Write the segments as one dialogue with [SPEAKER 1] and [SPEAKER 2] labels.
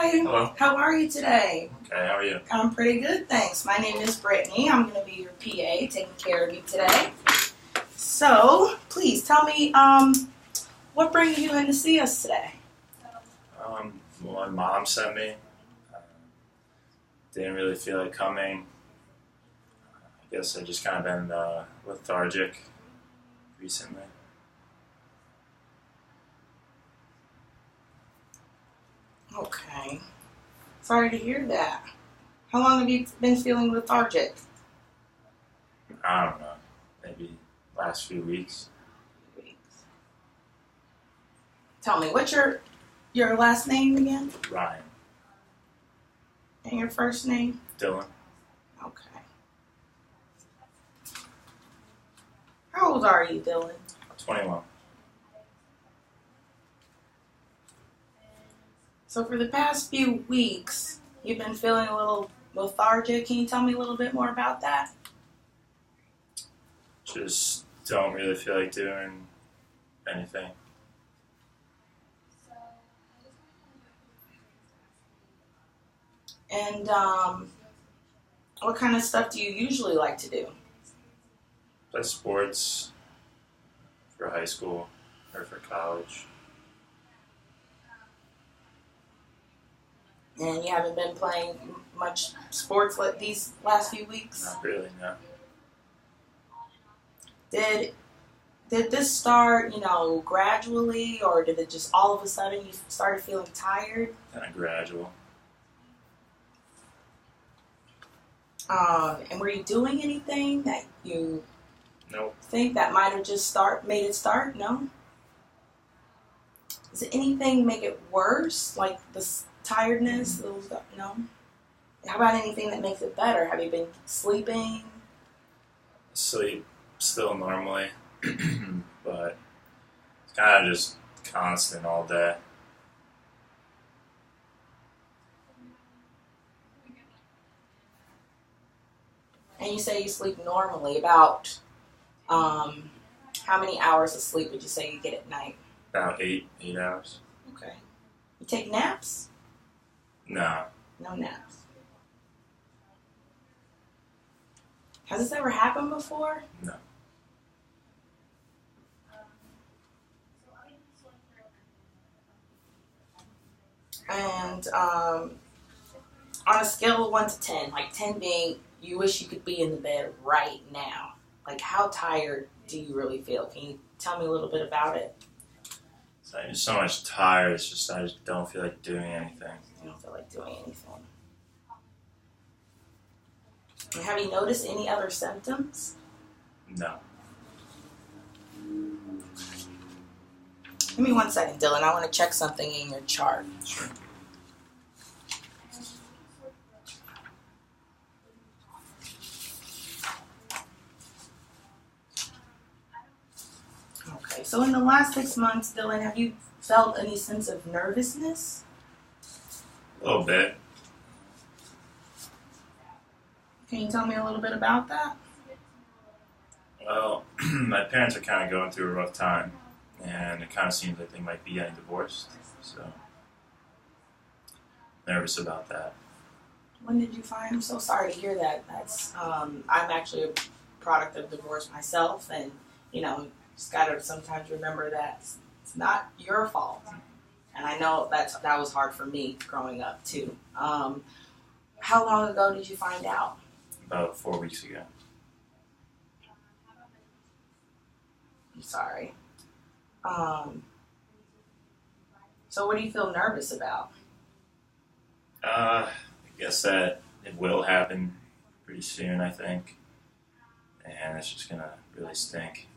[SPEAKER 1] Hi.
[SPEAKER 2] Hello.
[SPEAKER 1] How are you today?
[SPEAKER 2] Okay, how are you?
[SPEAKER 1] I'm pretty good, thanks. My name is Brittany. I'm going to be your PA, taking care of you today. So, please tell me, what brings you in to see us today?
[SPEAKER 2] My mom sent me. Didn't really feel like coming. I guess I just kind of been lethargic recently.
[SPEAKER 1] Okay. Sorry to hear that. How long have you been feeling lethargic?
[SPEAKER 2] I don't know. Maybe last few weeks.
[SPEAKER 1] Tell me, what's your last name again?
[SPEAKER 2] Ryan.
[SPEAKER 1] And your first name?
[SPEAKER 2] Dylan.
[SPEAKER 1] Okay. How old are you, Dylan?
[SPEAKER 2] 21.
[SPEAKER 1] So for the past few weeks, you've been feeling a little lethargic. Can you tell me a little bit more about that?
[SPEAKER 2] Just don't really feel like doing anything.
[SPEAKER 1] And what kind of stuff do you usually like to do?
[SPEAKER 2] Play sports for high school or for college.
[SPEAKER 1] And you haven't been playing much sports like these last few weeks?
[SPEAKER 2] Not really, no.
[SPEAKER 1] Did this start, gradually, or did it just all of a sudden you started feeling tired?
[SPEAKER 2] Kind of gradual.
[SPEAKER 1] And were you doing anything that you
[SPEAKER 2] Nope.
[SPEAKER 1] think that might have just made it start? No? Does anything make it worse? Like the tiredness? No? How about anything that makes it better? Have you been sleeping?
[SPEAKER 2] Sleep still normally, but it's kind of just constant all day.
[SPEAKER 1] And you say you sleep normally. About how many hours of sleep would you say you get at night?
[SPEAKER 2] About 8 hours.
[SPEAKER 1] Okay. You take naps?
[SPEAKER 2] No.
[SPEAKER 1] No naps. Has this ever happened before?
[SPEAKER 2] No.
[SPEAKER 1] And on a scale of 1 to 10, like 10 being you wish you could be in the bed right now, like how tired do you really feel? Can you tell me a little bit about it?
[SPEAKER 2] I'm just so much tired. It's just I just don't feel like doing anything.
[SPEAKER 1] You don't feel like doing anything. And have you noticed any other symptoms?
[SPEAKER 2] No.
[SPEAKER 1] Give me 1 second, Dylan. I want to check something in your chart.
[SPEAKER 2] Sure.
[SPEAKER 1] Okay, so in the last 6 months, Dylan, have you felt any sense of nervousness?
[SPEAKER 2] A little bit.
[SPEAKER 1] Can you tell me a little bit about that?
[SPEAKER 2] Well, my parents are kind of going through a rough time, and it kind of seems like they might be getting divorced, so nervous about that.
[SPEAKER 1] When did you find? I'm so sorry to hear that. That's I'm actually a product of divorce myself, and just gotta sometimes remember that it's not your fault. And I know that was hard for me growing up too. How long ago did you find out?
[SPEAKER 2] About 4 weeks ago.
[SPEAKER 1] I'm sorry. So what do you feel nervous about?
[SPEAKER 2] I guess that it will happen pretty soon, I think. And it's just gonna really stink.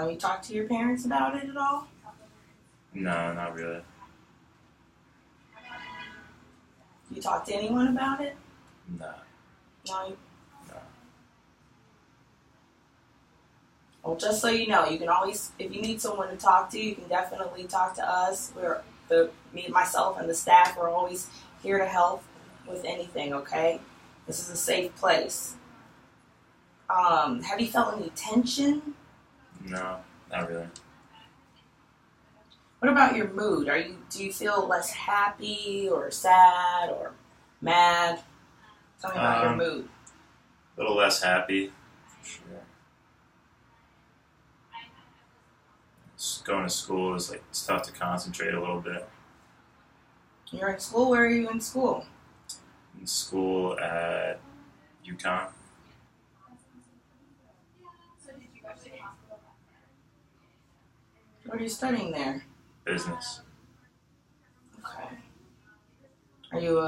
[SPEAKER 1] You talked to your parents about it at all?
[SPEAKER 2] No, not really.
[SPEAKER 1] You talked to anyone about it?
[SPEAKER 2] No.
[SPEAKER 1] No.
[SPEAKER 2] No.
[SPEAKER 1] Well, just so you know, you can always, if you need someone to talk to, you can definitely talk to us. Myself, and the staff are always here to help with anything. Okay, this is a safe place. Have you felt any tension?
[SPEAKER 2] No, not really.
[SPEAKER 1] What about your mood? Do you feel less happy or sad or mad? Tell me about your mood.
[SPEAKER 2] A little less happy. Sure. Just going to school is like it's tough to concentrate a little bit.
[SPEAKER 1] You're in school? Where are you in school?
[SPEAKER 2] In school at UConn.
[SPEAKER 1] What are you studying there?
[SPEAKER 2] Business.
[SPEAKER 1] Okay. Are you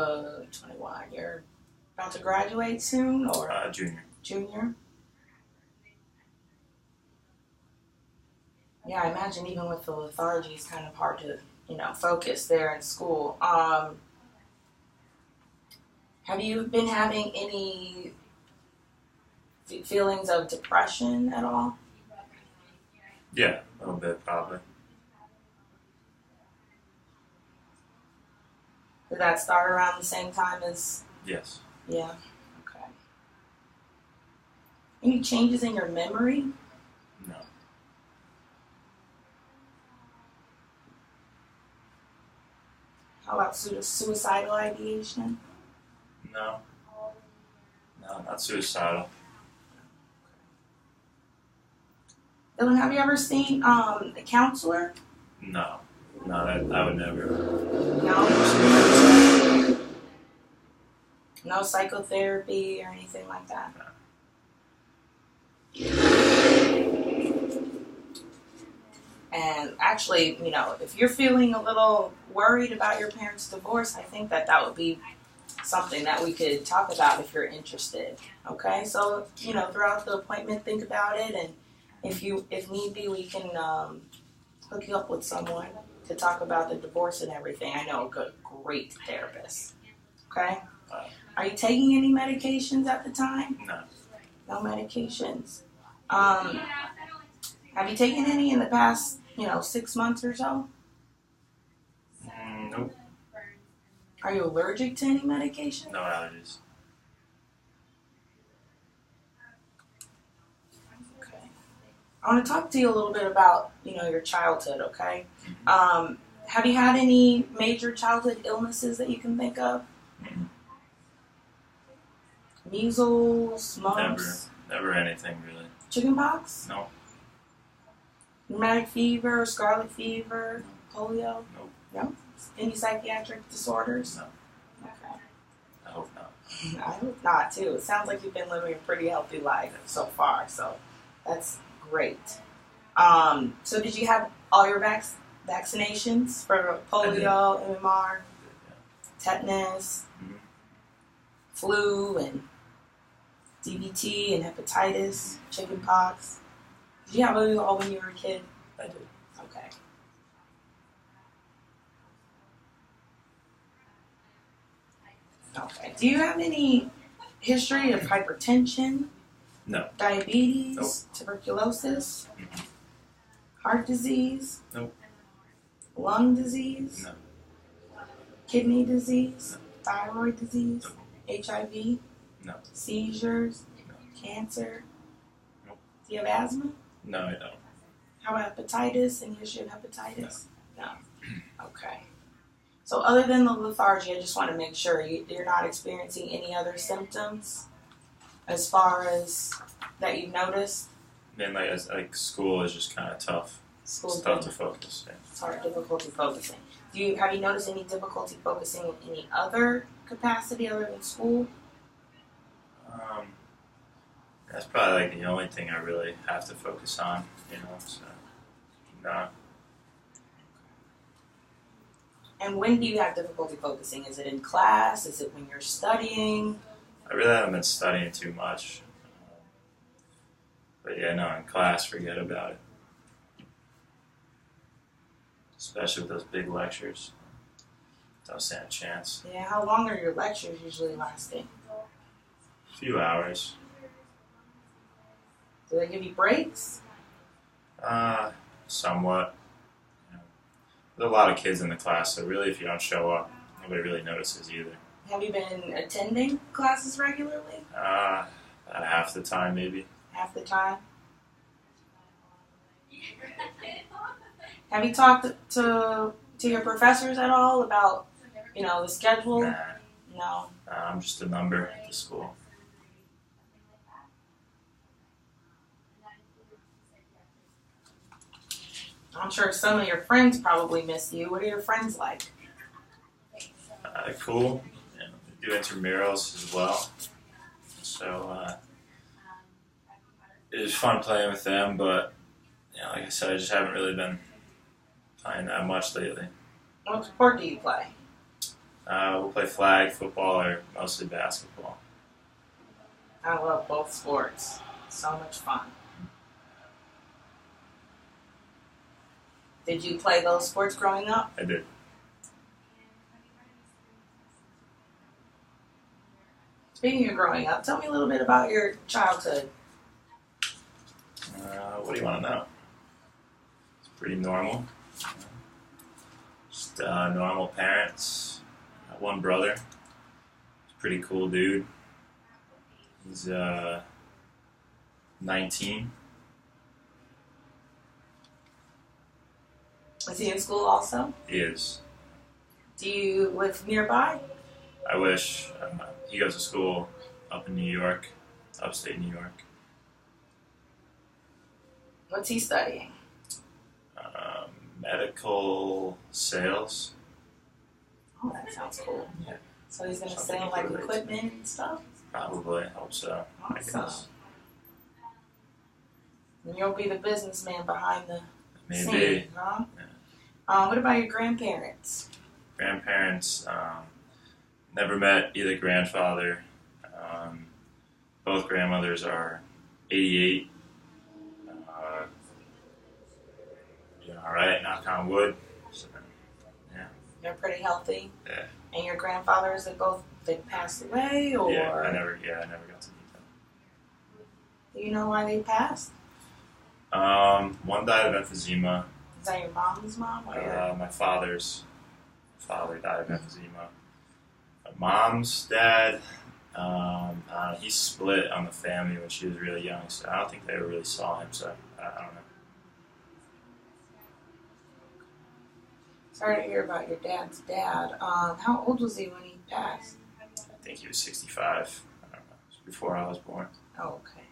[SPEAKER 1] 21? You're about to graduate soon, or
[SPEAKER 2] Junior.
[SPEAKER 1] Junior? Yeah, I imagine even with the lethargy, it's kind of hard to, focus there in school. Have you been having any feelings of depression at all?
[SPEAKER 2] Yeah, a little bit probably.
[SPEAKER 1] Did that start around the same time as?
[SPEAKER 2] Yes.
[SPEAKER 1] Yeah. Okay. Any changes in your memory?
[SPEAKER 2] No.
[SPEAKER 1] How about suicidal ideation?
[SPEAKER 2] No. No, not suicidal.
[SPEAKER 1] Dylan, have you ever seen a counselor?
[SPEAKER 2] No. No, I would never.
[SPEAKER 1] No? No psychotherapy or anything like that?
[SPEAKER 2] No.
[SPEAKER 1] And actually, if you're feeling a little worried about your parents' divorce, I think that would be something that we could talk about if you're interested. Okay? So, throughout the appointment, think about it, and if need be, we can hook you up with someone to talk about the divorce and everything. I know a great therapist. Okay? Are you taking any medications at the time?
[SPEAKER 2] No.
[SPEAKER 1] No medications. Have you taken any in the past, 6 months or so?
[SPEAKER 2] Nope.
[SPEAKER 1] Are you allergic to any medication?
[SPEAKER 2] No allergies.
[SPEAKER 1] Okay. I want to talk to you a little bit about, your childhood, okay? Have you had any major childhood illnesses that you can think of?
[SPEAKER 2] Mm-hmm.
[SPEAKER 1] Measles, mumps?
[SPEAKER 2] Never anything really.
[SPEAKER 1] Chickenpox?
[SPEAKER 2] No.
[SPEAKER 1] Rheumatic fever, scarlet fever, polio?
[SPEAKER 2] Nope.
[SPEAKER 1] No? Any psychiatric disorders?
[SPEAKER 2] No.
[SPEAKER 1] Okay.
[SPEAKER 2] I hope not.
[SPEAKER 1] I hope not, too. It sounds like you've been living a pretty healthy life so far, so that's great. So did you have all your vaccinations for polio, MMR, tetanus, flu, and DVT, and hepatitis, chickenpox? Did you have those all when you were a kid?
[SPEAKER 2] I did.
[SPEAKER 1] Okay. Okay. Do you have any history of hypertension?
[SPEAKER 2] No.
[SPEAKER 1] Diabetes?
[SPEAKER 2] Nope.
[SPEAKER 1] Tuberculosis?
[SPEAKER 2] Mm-hmm.
[SPEAKER 1] Heart disease?
[SPEAKER 2] Nope.
[SPEAKER 1] Lung disease?
[SPEAKER 2] No.
[SPEAKER 1] Kidney disease?
[SPEAKER 2] No.
[SPEAKER 1] Thyroid disease?
[SPEAKER 2] Nope.
[SPEAKER 1] HIV?
[SPEAKER 2] No.
[SPEAKER 1] Seizures?
[SPEAKER 2] No.
[SPEAKER 1] Cancer?
[SPEAKER 2] Nope.
[SPEAKER 1] Do you have asthma?
[SPEAKER 2] No, I don't.
[SPEAKER 1] How about hepatitis? Any history of hepatitis? No. Okay. So other than the lethargy, I just want to make sure you're not experiencing any other symptoms as far as that you've noticed?
[SPEAKER 2] Then like school is just kind of tough.
[SPEAKER 1] School
[SPEAKER 2] it's tough to focus. Yeah.
[SPEAKER 1] It's hard, difficulty focusing. Have you noticed any difficulty focusing in any other capacity other than school?
[SPEAKER 2] That's probably like the only thing I really have to focus on, so no.
[SPEAKER 1] And when do you have difficulty focusing? Is it in class? Is it when you're studying?
[SPEAKER 2] I really haven't been studying too much. But yeah, no, in class, forget about it. Especially with those big lectures. Don't stand a chance.
[SPEAKER 1] Yeah, how long are your lectures usually lasting?
[SPEAKER 2] A few hours.
[SPEAKER 1] Do they give you breaks?
[SPEAKER 2] Somewhat. There's a lot of kids in the class, so really if you don't show up, nobody really notices either.
[SPEAKER 1] Have you been attending classes regularly?
[SPEAKER 2] About half the time, maybe.
[SPEAKER 1] Half the time? Have you talked to your professors at all about, the schedule?
[SPEAKER 2] Nah,
[SPEAKER 1] No.
[SPEAKER 2] I'm just a number at the school.
[SPEAKER 1] I'm sure some of your friends probably miss you. What are your friends like?
[SPEAKER 2] Cool. And we do intramurals as well. So it was fun playing with them, but like I said, I just haven't really been playing that much lately.
[SPEAKER 1] What sport do you play?
[SPEAKER 2] We'll play flag football or mostly basketball.
[SPEAKER 1] I love both sports. So much fun. Did you play those sports growing up?
[SPEAKER 2] I did.
[SPEAKER 1] Speaking of growing up, tell me a little bit about your childhood.
[SPEAKER 2] What do you want to know? It's pretty normal. Just normal parents. Got one brother. He's a pretty cool dude. He's 19.
[SPEAKER 1] Is he in school also?
[SPEAKER 2] He is.
[SPEAKER 1] Do you live nearby?
[SPEAKER 2] I wish. He goes to school up in New York, upstate New York.
[SPEAKER 1] What's he studying?
[SPEAKER 2] Medical sales.
[SPEAKER 1] Oh, that sounds cool.
[SPEAKER 2] Yeah.
[SPEAKER 1] So he's going to
[SPEAKER 2] Something
[SPEAKER 1] sell like
[SPEAKER 2] related.
[SPEAKER 1] equipment and stuff?
[SPEAKER 2] Probably. Hope so. I
[SPEAKER 1] Awesome.
[SPEAKER 2] guess.
[SPEAKER 1] And you'll be the businessman behind the
[SPEAKER 2] Maybe.
[SPEAKER 1] scene, huh?
[SPEAKER 2] Yeah.
[SPEAKER 1] What about your grandparents?
[SPEAKER 2] Grandparents. Never met either grandfather. Both grandmothers are 88. All right, knock on wood. So, yeah.
[SPEAKER 1] They're pretty healthy?
[SPEAKER 2] Yeah.
[SPEAKER 1] And your grandfathers, they passed away, or?
[SPEAKER 2] Yeah, I never got to meet them.
[SPEAKER 1] Do you know why they passed?
[SPEAKER 2] One died of emphysema.
[SPEAKER 1] Is that your mom's mom? Or
[SPEAKER 2] My father's father died of emphysema. My mom's dad, he split on the family when she was really young, so I don't think they ever really saw him, so I don't know.
[SPEAKER 1] Sorry to hear about your dad's dad. How old was he when he passed?
[SPEAKER 2] I think he was 65. I don't know. It was before I was born.
[SPEAKER 1] Oh, okay.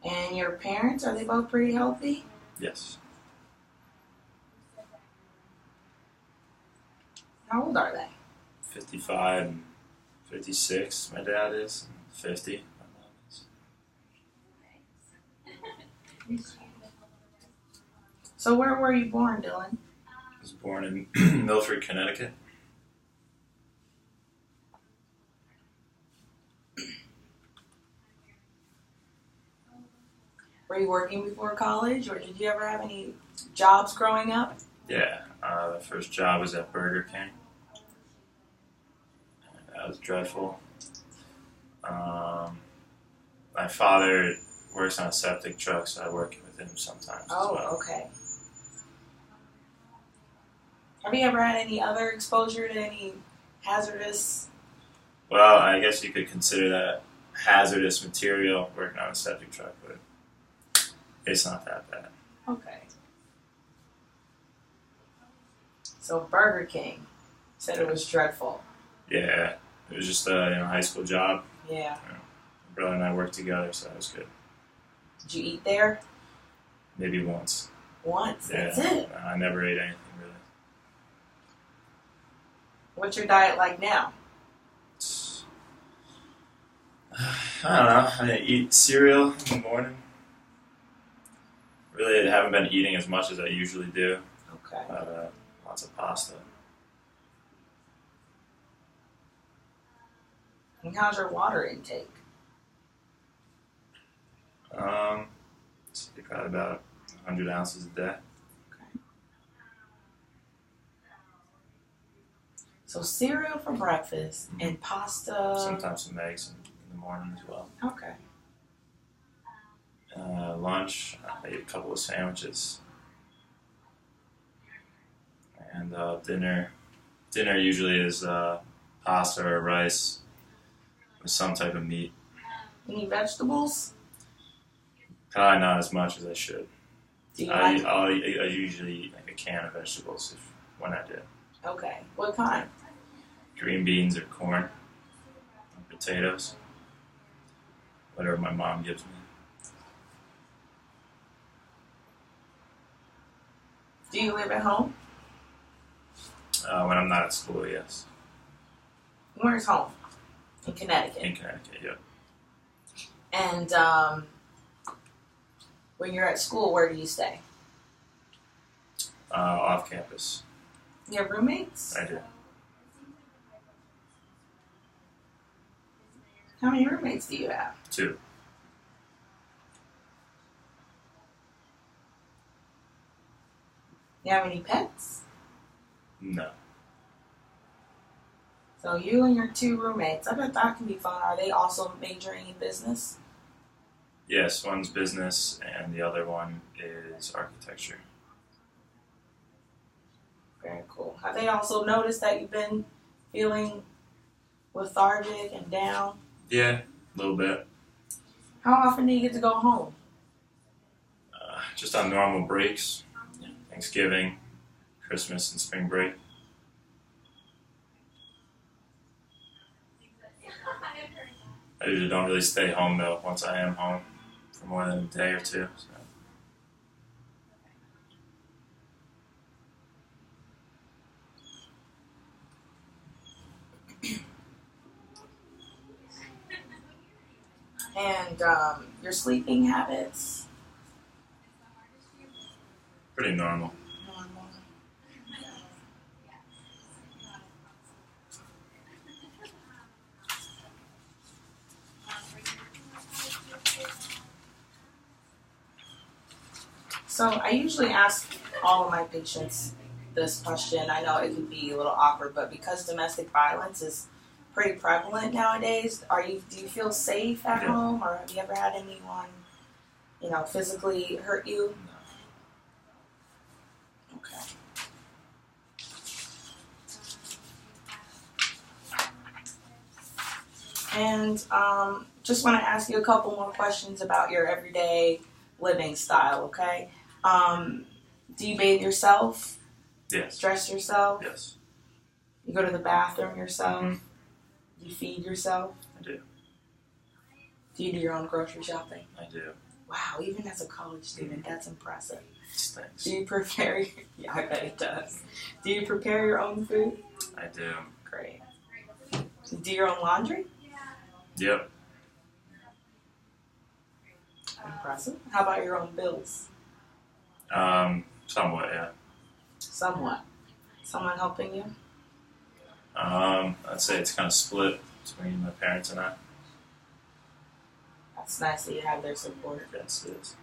[SPEAKER 1] And your parents, are they both pretty healthy?
[SPEAKER 2] Yes.
[SPEAKER 1] How old are they?
[SPEAKER 2] 55 and 56, my dad is, and 50, my mom is.
[SPEAKER 1] So where were you born, Dylan?
[SPEAKER 2] I was born in Milford, Connecticut.
[SPEAKER 1] Were you working before college, or did you ever have any jobs growing up?
[SPEAKER 2] Yeah, the first job was at Burger King. That was dreadful. My father works on a septic truck, so I work with him sometimes as well.
[SPEAKER 1] Okay. Have you ever had any other exposure to any hazardous?
[SPEAKER 2] Well, I guess you could consider that hazardous material working on a septic truck, but it's not that bad.
[SPEAKER 1] Okay. So Burger King said it was dreadful.
[SPEAKER 2] Yeah, it was just a high school job.
[SPEAKER 1] Yeah.
[SPEAKER 2] My brother and I worked together, so that was good.
[SPEAKER 1] Did you eat there?
[SPEAKER 2] Maybe once.
[SPEAKER 1] Once?
[SPEAKER 2] Yeah,
[SPEAKER 1] That's it?
[SPEAKER 2] I never ate anything really.
[SPEAKER 1] What's your diet like now?
[SPEAKER 2] I don't know. I eat cereal in the morning. Really, I haven't been eating as much as I usually do.
[SPEAKER 1] Okay.
[SPEAKER 2] But lots of pasta.
[SPEAKER 1] And how's your water intake?
[SPEAKER 2] Probably about 100 ounces a day.
[SPEAKER 1] Okay. So cereal for breakfast and pasta.
[SPEAKER 2] Sometimes some eggs in the morning as well.
[SPEAKER 1] Okay.
[SPEAKER 2] Lunch, I ate a couple of sandwiches. And dinner usually is pasta or rice with some type of meat.
[SPEAKER 1] Any vegetables?
[SPEAKER 2] Probably not as much as I should.
[SPEAKER 1] Do you
[SPEAKER 2] I usually eat like a can of vegetables when I do.
[SPEAKER 1] Okay. What kind?
[SPEAKER 2] Green beans or corn, or potatoes, whatever my mom gives me.
[SPEAKER 1] Do you live at home?
[SPEAKER 2] When I'm not at school, yes.
[SPEAKER 1] Where's home? In Connecticut.
[SPEAKER 2] In Connecticut, yeah.
[SPEAKER 1] And when you're at school, where do you stay?
[SPEAKER 2] Off campus.
[SPEAKER 1] You have roommates?
[SPEAKER 2] I do.
[SPEAKER 1] How many roommates do you have?
[SPEAKER 2] 2.
[SPEAKER 1] You have any pets?
[SPEAKER 2] No.
[SPEAKER 1] So you and your 2 roommates, I bet that can be fun. Are they also majoring in business?
[SPEAKER 2] Yes, one's business and the other one is architecture.
[SPEAKER 1] Very cool. Have they also noticed that you've been feeling lethargic and down?
[SPEAKER 2] Yeah, a little bit.
[SPEAKER 1] How often do you get to go home?
[SPEAKER 2] Just on normal breaks. Thanksgiving, Christmas, and spring break. I usually don't really stay home though once I am home for more than a day or 2. So.
[SPEAKER 1] And your sleeping habits?
[SPEAKER 2] Pretty normal.
[SPEAKER 1] So I usually ask all of my patients this question. I know it can be a little awkward, but because domestic violence is pretty prevalent nowadays, do you feel safe at
[SPEAKER 2] Yeah.
[SPEAKER 1] home, or have you ever had anyone, physically hurt you?
[SPEAKER 2] No.
[SPEAKER 1] Okay. And just want to ask you a couple more questions about your everyday living style, okay? Do you bathe yourself?
[SPEAKER 2] Yes.
[SPEAKER 1] Dress yourself?
[SPEAKER 2] Yes.
[SPEAKER 1] You go to the bathroom yourself?
[SPEAKER 2] Mhm.
[SPEAKER 1] You feed yourself?
[SPEAKER 2] I do.
[SPEAKER 1] Do you do your own grocery shopping?
[SPEAKER 2] I do.
[SPEAKER 1] Wow, even as a college student, that's impressive.
[SPEAKER 2] Thanks.
[SPEAKER 1] Do you prepare? Yeah, I bet it does. Do you prepare your own food?
[SPEAKER 2] I do.
[SPEAKER 1] Great. Do your own laundry?
[SPEAKER 2] Yep.
[SPEAKER 1] Impressive. How about your own bills?
[SPEAKER 2] Somewhat, yeah.
[SPEAKER 1] Somewhat. Someone helping you?
[SPEAKER 2] I'd say it's kind of split between my parents and I.
[SPEAKER 1] That's nice that you have their support.
[SPEAKER 2] Yes, it is.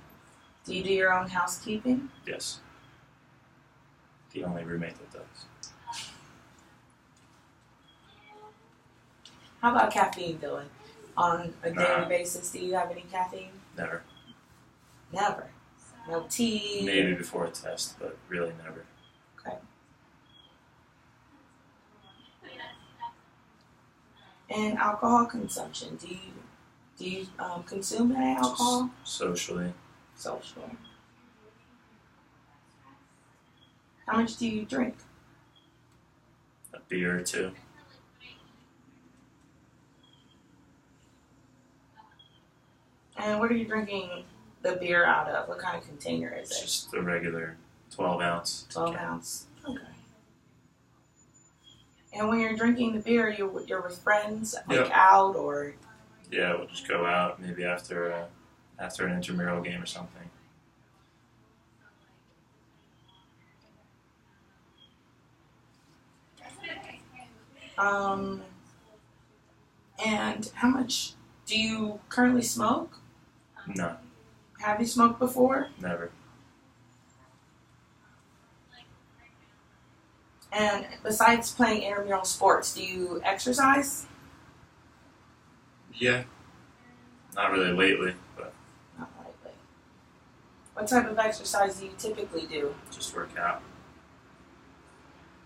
[SPEAKER 1] Do you do your own housekeeping?
[SPEAKER 2] Yes. The only roommate that does.
[SPEAKER 1] How about caffeine, Dylan? On a daily
[SPEAKER 2] Nah.
[SPEAKER 1] basis, do you have any caffeine?
[SPEAKER 2] Never.
[SPEAKER 1] Never. No tea?
[SPEAKER 2] Maybe before a test, but really never.
[SPEAKER 1] Okay. And alcohol consumption. Do you consume any alcohol?
[SPEAKER 2] Just socially.
[SPEAKER 1] Social. How much do you drink?
[SPEAKER 2] A beer or 2.
[SPEAKER 1] And what are you drinking the beer out of? What kind of container is
[SPEAKER 2] It's
[SPEAKER 1] it?
[SPEAKER 2] just a regular 12 ounce.
[SPEAKER 1] 12 ounce. Okay. And when you're drinking the beer, you're with friends, like
[SPEAKER 2] Yep.
[SPEAKER 1] out or?
[SPEAKER 2] Yeah, we'll just go out maybe after an intramural game or something.
[SPEAKER 1] And how much do you currently smoke?
[SPEAKER 2] No,
[SPEAKER 1] Have you smoked before?
[SPEAKER 2] never.
[SPEAKER 1] And besides playing intramural sports, do you exercise?
[SPEAKER 2] Yeah, not really lately, but
[SPEAKER 1] Not likely. What type of exercise do you typically do?
[SPEAKER 2] just work out.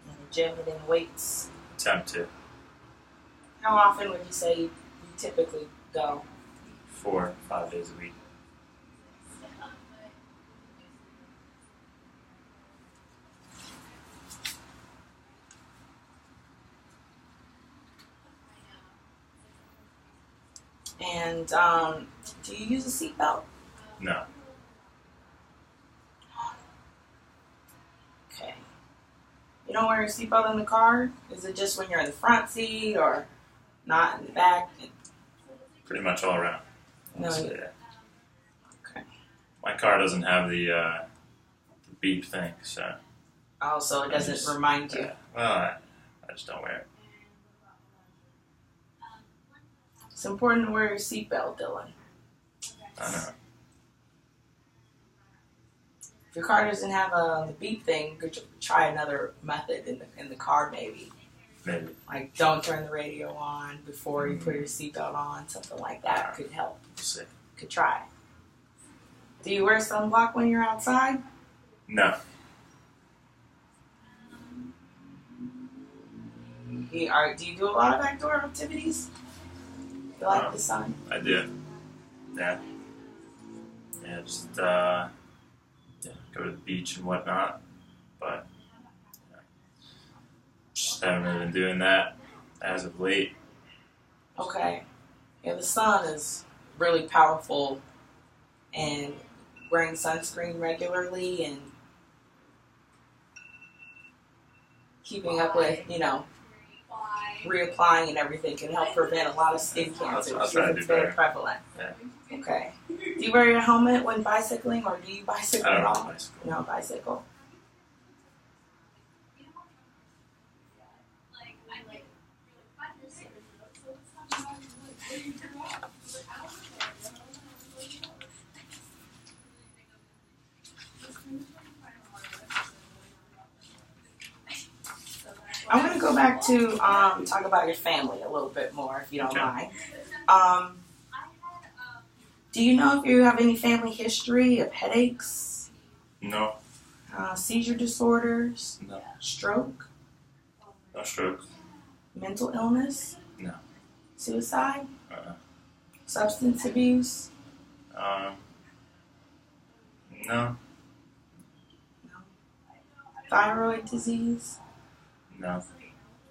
[SPEAKER 1] In the gym and in weights?
[SPEAKER 2] Attempt to.
[SPEAKER 1] How often would you say you typically go?
[SPEAKER 2] 4 or 5 days a week.
[SPEAKER 1] And do you use a seatbelt?
[SPEAKER 2] No.
[SPEAKER 1] Okay. You don't wear a seatbelt in the car? Is it just when you're in the front seat or not in the back?
[SPEAKER 2] Pretty much all around.
[SPEAKER 1] No.
[SPEAKER 2] Yeah.
[SPEAKER 1] Okay.
[SPEAKER 2] My car doesn't have the beep thing, so.
[SPEAKER 1] Oh, so it doesn't remind you.
[SPEAKER 2] Well, I just don't wear it.
[SPEAKER 1] It's important to wear your seatbelt, Dylan.
[SPEAKER 2] I know.
[SPEAKER 1] If your car doesn't have the beep thing, you could try another method in the car, maybe.
[SPEAKER 2] Maybe.
[SPEAKER 1] Like, don't turn the radio on before you put your seatbelt on. Something like that could help.
[SPEAKER 2] We'll see.
[SPEAKER 1] Could try. Do you wear sunblock when you're outside?
[SPEAKER 2] No.
[SPEAKER 1] Do you do a lot of outdoor activities? You like the sun?
[SPEAKER 2] I do. Yeah. Yeah, just go to the beach and whatnot. But just haven't really been doing that as of late.
[SPEAKER 1] Okay. Yeah, the sun is really powerful, and wearing sunscreen regularly and keeping up with, reapplying and everything can help prevent a lot of skin cancer.
[SPEAKER 2] I'll try to do
[SPEAKER 1] It's very
[SPEAKER 2] better.
[SPEAKER 1] prevalent.
[SPEAKER 2] Yeah.
[SPEAKER 1] Okay. Do you wear your helmet when bicycling, or do you bicycle
[SPEAKER 2] I
[SPEAKER 1] at
[SPEAKER 2] don't
[SPEAKER 1] all?
[SPEAKER 2] know bicycle.
[SPEAKER 1] No, bicycle. I want to go back to talk about your family a little bit more, if you don't mind. Do you know if you have any family history of headaches,
[SPEAKER 2] No.
[SPEAKER 1] seizure disorders,
[SPEAKER 2] No.
[SPEAKER 1] stroke,
[SPEAKER 2] No stroke.
[SPEAKER 1] mental illness,
[SPEAKER 2] No.
[SPEAKER 1] suicide,
[SPEAKER 2] Uh-uh.
[SPEAKER 1] substance abuse?
[SPEAKER 2] No.
[SPEAKER 1] Thyroid disease,
[SPEAKER 2] No.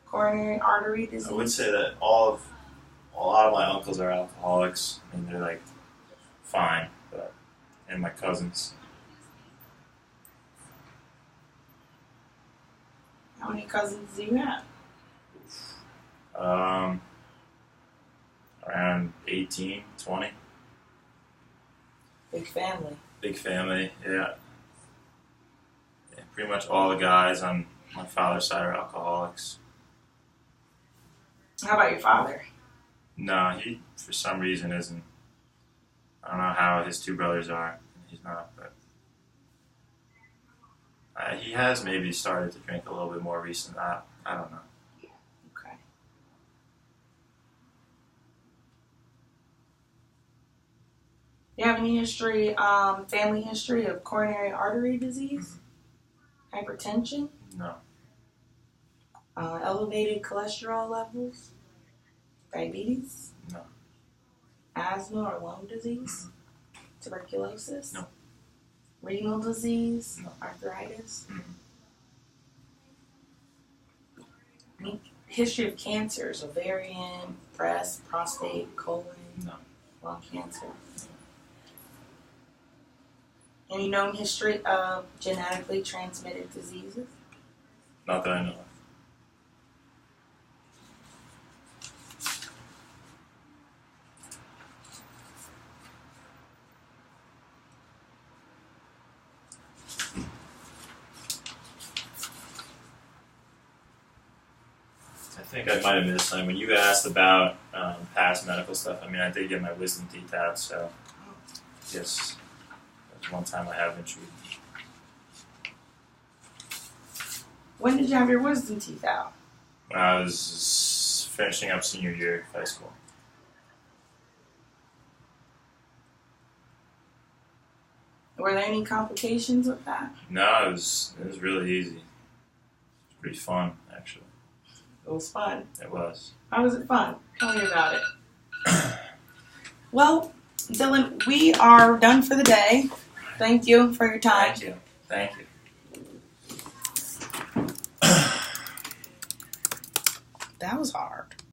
[SPEAKER 1] coronary artery disease?
[SPEAKER 2] I would say that a lot of my uncles are alcoholics, and they're like fine, and my cousins.
[SPEAKER 1] How many cousins do you have?
[SPEAKER 2] Around 18, 20.
[SPEAKER 1] Big family.
[SPEAKER 2] Big family, yeah. Pretty much all the guys on my father's side are alcoholics.
[SPEAKER 1] How about your father?
[SPEAKER 2] No, he, for some reason, isn't. I don't know how his two brothers are. He's not, but he has maybe started to drink a little bit more recently. I don't know.
[SPEAKER 1] Okay. Do you have any history, family history of coronary artery disease? Hypertension?
[SPEAKER 2] No.
[SPEAKER 1] Elevated cholesterol levels? Diabetes?
[SPEAKER 2] No.
[SPEAKER 1] Asthma or lung disease? Tuberculosis?
[SPEAKER 2] No.
[SPEAKER 1] Renal disease?
[SPEAKER 2] No.
[SPEAKER 1] Arthritis?
[SPEAKER 2] Mm-hmm.
[SPEAKER 1] History of cancers, ovarian, breast, prostate, colon,
[SPEAKER 2] No.
[SPEAKER 1] lung cancer. Any known history of genetically transmitted diseases?
[SPEAKER 2] Not that I know of. I think I might have missed something. When you asked about past medical stuff, I mean, I did get my wisdom teeth out, so yes, that was one time I have been treated.
[SPEAKER 1] When did you have your wisdom teeth out?
[SPEAKER 2] When I was finishing up senior year of high school.
[SPEAKER 1] Were there any complications with that?
[SPEAKER 2] No, it was really easy. It was pretty fun, actually.
[SPEAKER 1] It was fun.
[SPEAKER 2] It was.
[SPEAKER 1] How was it fun? Tell me about it. Well, Dylan, we are done for the day. Thank you for your time.
[SPEAKER 2] Thank you. Thank you.
[SPEAKER 1] That was hard.